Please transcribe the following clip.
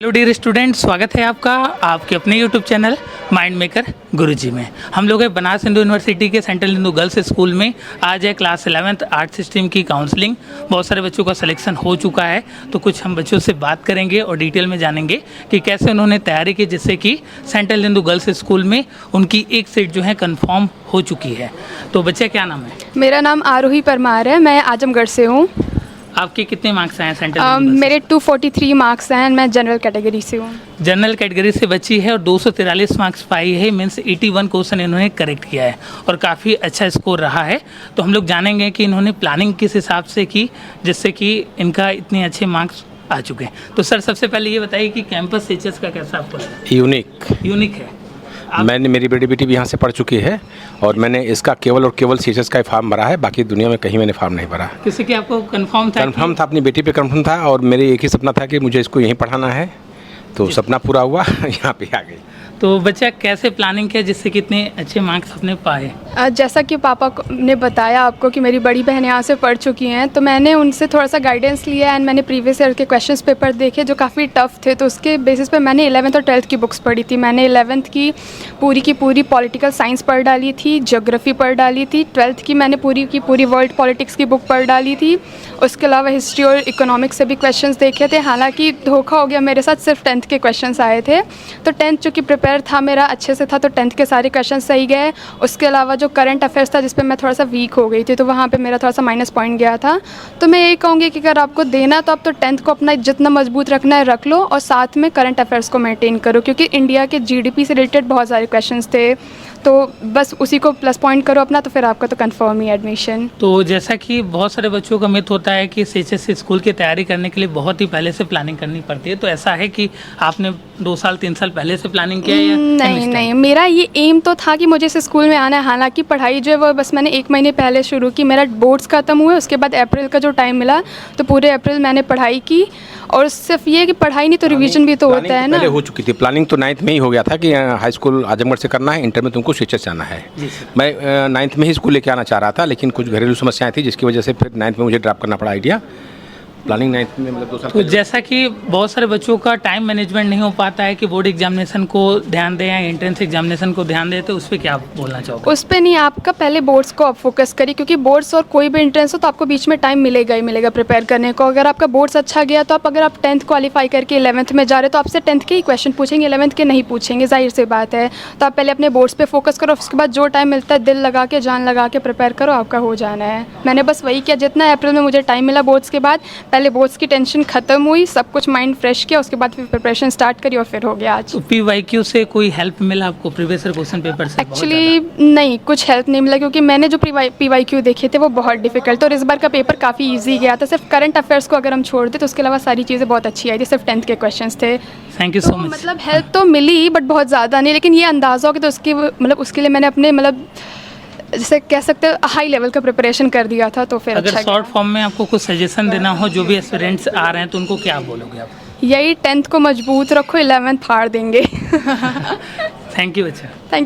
Hello dear student, स्वागत है आपका आपके अपने यूट्यूब चैनल माइंड मेकर गुरुजी में। हम लोग हैं बनारस हिंदू यूनिवर्सिटी के सेंट्रल हिंदू गर्ल्स स्कूल में। आज है क्लास 11th आर्ट्स स्ट्रीम की काउंसलिंग। बहुत सारे बच्चों का सिलेक्शन हो चुका है, तो कुछ हम बच्चों से बात करेंगे और डिटेल में जानेंगे कि कैसे उन्होंने तैयारी की, जिससे कि सेंट्रल हिंदू गर्ल्स स्कूल में उनकी एक सीट जो है कन्फर्म हो चुकी है। तो बच्चे, क्या नाम है? मेरा नाम आरोही परमार है, मैं आजमगढ़ से हूँ। आपके कितने मार्क्स आए हैं सेंट्रल? मेरे 243 मार्क्स हैं। मैं जनरल कैटेगरी से हूँ। जनरल कैटेगरी से बच्ची है और 243 मार्क्स पाई है। मीन्स 81 क्वेश्चन इन्होंने करेक्ट किया है और काफ़ी अच्छा स्कोर रहा है। तो हम लोग जानेंगे कि इन्होंने प्लानिंग किस हिसाब से की, जिससे कि इनका इतने अच्छे मार्क्स आ चुके हैं। तो सर, सबसे पहले ये बताइए कि कैंपस एचएस का कैसा आपको लगा? यूनिक है। मेरी बड़ी बेटी भी यहाँ से पढ़ चुकी है और मैंने इसका केवल सीएचएस का ही फॉर्म भरा है। बाकी दुनिया में कहीं मैंने फॉर्म नहीं भरा। किसी की आपको कंफर्म था? अपनी बेटी पे कंफर्म था और मेरे एक ही सपना था कि मुझे इसको यहीं पढ़ाना है, तो सपना पूरा हुआ। यहाँ पे आ गई। तो बच्चा कैसे प्लानिंग किया जिससे कितने अच्छे मार्क्स अपने पाए? जैसा कि पापा ने बताया आपको कि मेरी बड़ी बहन यहाँ से पढ़ चुकी हैं, तो मैंने उनसे थोड़ा सा गाइडेंस लिया एंड मैंने प्रीवियस ईयर के क्वेश्चंस पेपर देखे जो काफ़ी टफ थे। तो उसके बेसिस पे मैंने 11th और 12th की बुक्स पढ़ी थी। मैंने 11th की पूरी पॉलिटिकल साइंस पढ़ डाली थी, ज्योग्राफी पढ़ डाली थी। 12th की मैंने पूरी वर्ल्ड पॉलिटिक्स की बुक पढ़ डाली थी। उसके अलावा हिस्ट्री और इकोनॉमिक्स से भी क्वेश्चंस देखे थे। हालांकि धोखा हो गया मेरे साथ, सिर्फ 10th के क्वेश्चंस आए थे। तो 10th चूँकि प्रिपेयर था मेरा अच्छे से था, तो 10th के सारे क्वेश्चन सही गए। उसके अलावा जो करंट अफेयर्स था जिस पे मैं थोड़ा सा वीक हो गई थी, तो वहाँ पे मेरा थोड़ा सा माइनस पॉइंट गया था। तो मैं यही कहूँगी कि अगर आपको देना तो आप तो 10th को अपना जितना मजबूत रखना है रख लो और साथ में करंट अफेयर्स को मेंटेन करो, क्योंकि इंडिया के जीडीपी से रिलेटेड बहुत सारे क्वेश्चंस थे। तो बस उसी को प्लस पॉइंट करो अपना, तो फिर आपका तो कंफर्म ही एडमिशन। तो जैसा कि बहुत सारे बच्चों का मिथ होता है कि सीएचएस स्कूल की तैयारी करने के लिए बहुत ही पहले से प्लानिंग करनी पड़ती है, तो ऐसा है कि आपने 2 साल 3 साल पहले से प्लानिंग किया या नहीं, मेरा ये एम तो था कि मुझे इस स्कूल में आना है। हालांकि पढ़ाई जो है वो बस मैंने 1 महीने पहले शुरू की। मेरा बोर्ड्स खत्म हुए, उसके बाद अप्रैल का जो टाइम मिला तो पूरे अप्रैल मैंने पढ़ाई की। और सिर्फ ये कि पढ़ाई नहीं तो रिवीजन भी तो होता है ना। पहले हो चुकी थी प्लानिंग, तो 9th में ही हो गया था कि हाई स्कूल आजमगढ़ से करना है, इंटर में तुमको सीएचएस जाना है। मैं 9th में ही स्कूल लेके आना चाह रहा था, लेकिन कुछ घरेलू समस्याएं थी जिसकी वजह से फिर 9th में मुझे ड्रॉप करना पड़ा आइडिया। प्लानिंग 9th में मतलब 2 साल। तो जैसा कि बहुत सारे बच्चों का टाइम मैनेजमेंट नहीं हो पाता है कि बोर्ड एग्जामिनेशन को ध्यान दें या एंट्रेंस एग्जामिनेशन को ध्यान दें, तो उस पर क्या बोलना चाहोगे? उस पर नहीं, आपका पहले बोर्ड्स को आप फोकस करिए, क्योंकि बोर्ड्स और कोई भी एंट्रेंस हो तो आपको बीच में टाइम मिलेगा ही मिलेगा प्रिपेयर करने को। अगर आपका बोर्ड्स अच्छा गया तो अगर आप 10th क्वालिफाई करके 11th में जा रहे हो तो आपसे 10th के ही क्वेश्चन पूछेंगे, 11th के नहीं पूछेंगे, जाहिर सी बात है। तो आप पहले अपने बोर्ड्स पे फोकस करो, उसके बाद जो टाइम मिलता है दिल लगा के जान लगा के प्रिपेयर करो, आपका हो जाना है। मैंने बस वही किया, जितना अप्रैल में मुझे टाइम मिला बोर्ड्स के बाद, पहले बोर्ड्स की टेंशन खत्म हुई, सब कुछ माइंड फ्रेश किया, उसके बाद फिर प्रिपरेशन स्टार्ट करी और फिर हो गया आज। तो पीवाईक्यू से कोई हेल्प मिला आपको प्रीवियस ईयर क्वेश्चन पेपर से? एक्चुअली नहीं, कुछ हेल्प नहीं मिला, क्योंकि मैंने जो पीवाईक्यू देखे थे वो बहुत डिफिकल्ट थे और इस बार का पेपर काफ़ी इजी गया था। सिर्फ करंट अफेयर्स को अगर हम छोड़ दें तो उसके अलावा सारी चीज़ें बहुत अच्छी आई थी, सिर्फ 10th के क्वेश्चंस थे। Thank you so much. मतलब हेल्प तो मिली बट बहुत ज़्यादा नहीं, लेकिन ये अंदाज़ा हो कि तो उसके लिए मैंने अपने जैसे कह सकते हैं हाई लेवल का प्रिपरेशन कर दिया था, तो फिर अगर अच्छा शॉर्ट फॉर्म में आपको कुछ सजेशन देना हो जो भी एस्पिरेंट्स आ रहे हैं, तो उनको क्या बोलोगे आप? यही 10th को मजबूत रखो, 11th फाड़ देंगे। Thank you. अच्छा, थैंक यू।